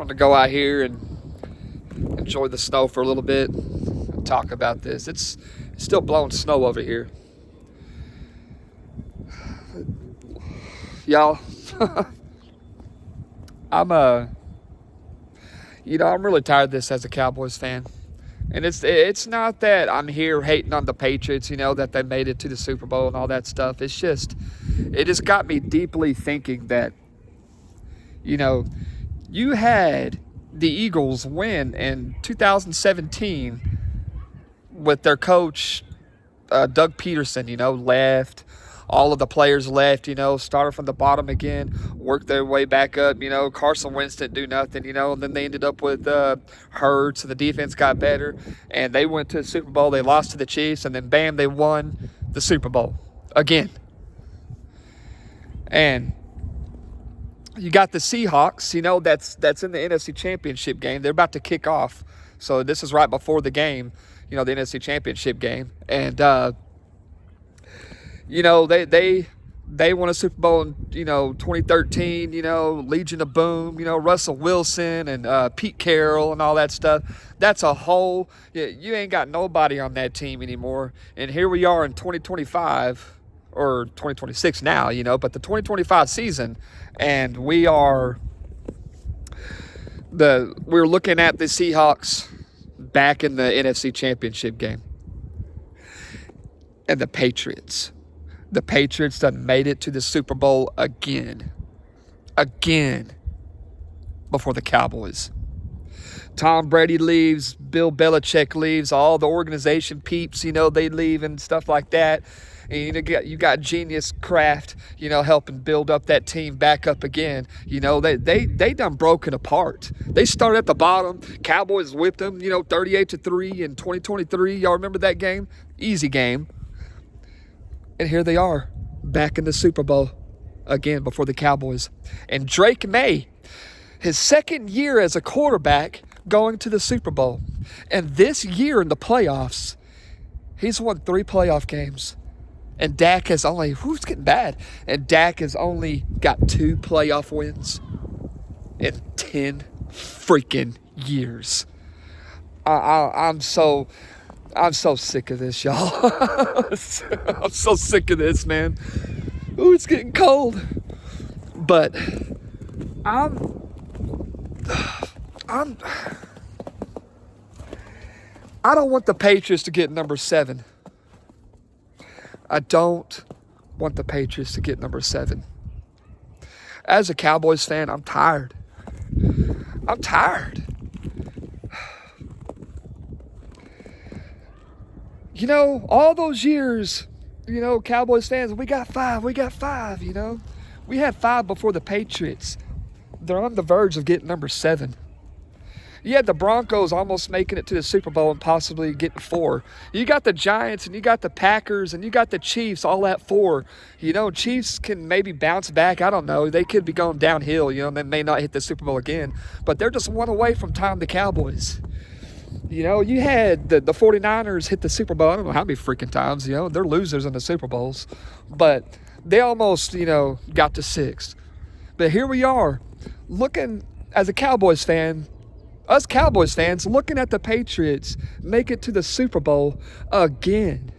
wanted to go out here and enjoy the snow for a little bit and talk about this. It's still blowing snow over here. Y'all, I'm really tired of this as a Cowboys fan. And it's not that I'm here hating on the Patriots, that they made it to the Super Bowl and all that stuff. It's just, it just got me deeply thinking that, you had the Eagles win in 2017 with their coach, Doug Peterson, left. All of the players left, started from the bottom again, worked their way back up. Carson Wentz didn't do nothing, and then they ended up with Hurts, and the defense got better, and they went to the Super Bowl. They lost to the Chiefs, and then bam, they won the Super Bowl again. And you got the Seahawks, that's in the NFC Championship game. They're about to kick off, so this is right before the game, the NFC Championship game, and they won a Super Bowl in, 2013, Legion of Boom, Russell Wilson and Pete Carroll and all that stuff. That's a whole, you ain't got nobody on that team anymore. And here we are in 2025 or 2026 now, but the 2025 season, and we're looking at the Seahawks back in the NFC Championship game. And the Patriots done made it to the Super Bowl again before the Cowboys. Tom Brady leaves, Bill Belichick leaves, all the organization peeps, they leave and stuff like that. And you got Genius Kraft, helping build up that team back up again. They done broken apart. They started at the bottom. Cowboys whipped them, 38-3 in 2023. Y'all remember that game? Easy game. And here they are, back in the Super Bowl again before the Cowboys. And Drake May, his second year as a quarterback, going to the Super Bowl. And this year in the playoffs, he's won 3 playoff games. And Dak has only, it's getting bad. And Dak has only got 2 playoff wins in 10 freaking years. I'm so sick of this, y'all. I'm so sick of this, man. Ooh, it's getting cold. But I don't want the Patriots to get number 7. I don't want the Patriots to get number 7. As a Cowboys fan, I'm tired. All those years, Cowboys fans, we got 5. We had 5 before the Patriots. They're on the verge of getting number 7. You had the Broncos almost making it to the Super Bowl and possibly getting 4. You got the Giants and you got the Packers and you got the Chiefs all at 4. Chiefs can maybe bounce back. I don't know. They could be going downhill, and they may not hit the Super Bowl again. But they're just one away from tying the Cowboys. You had the 49ers hit the Super Bowl. I don't know how many freaking times, they're losers in the Super Bowls. But they almost, got to 6. But here we are, looking as a Cowboys fan, us Cowboys fans looking at the Patriots make it to the Super Bowl again.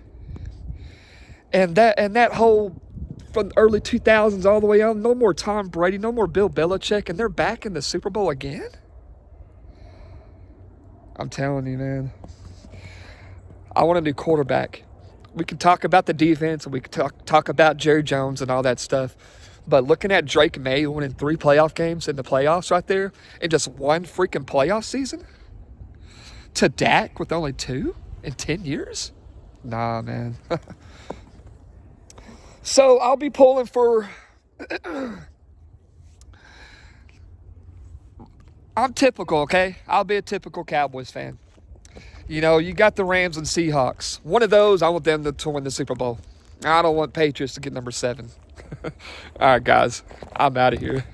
And that whole, from the early 2000s all the way on, no more Tom Brady, no more Bill Belichick, and they're back in the Super Bowl again? I'm telling you, man. I want a new quarterback. We can talk about the defense, and we can talk about Jerry Jones and all that stuff. But looking at Drake May winning 3 playoff games in the playoffs right there in just 1 freaking playoff season to Dak with only 2 in 10 years? Nah, man. So I'll be pulling for... I'm typical, okay? I'll be a typical Cowboys fan. You got the Rams and Seahawks. One of those, I want them to win the Super Bowl. I don't want Patriots to get number 7. All right, guys. I'm out of here.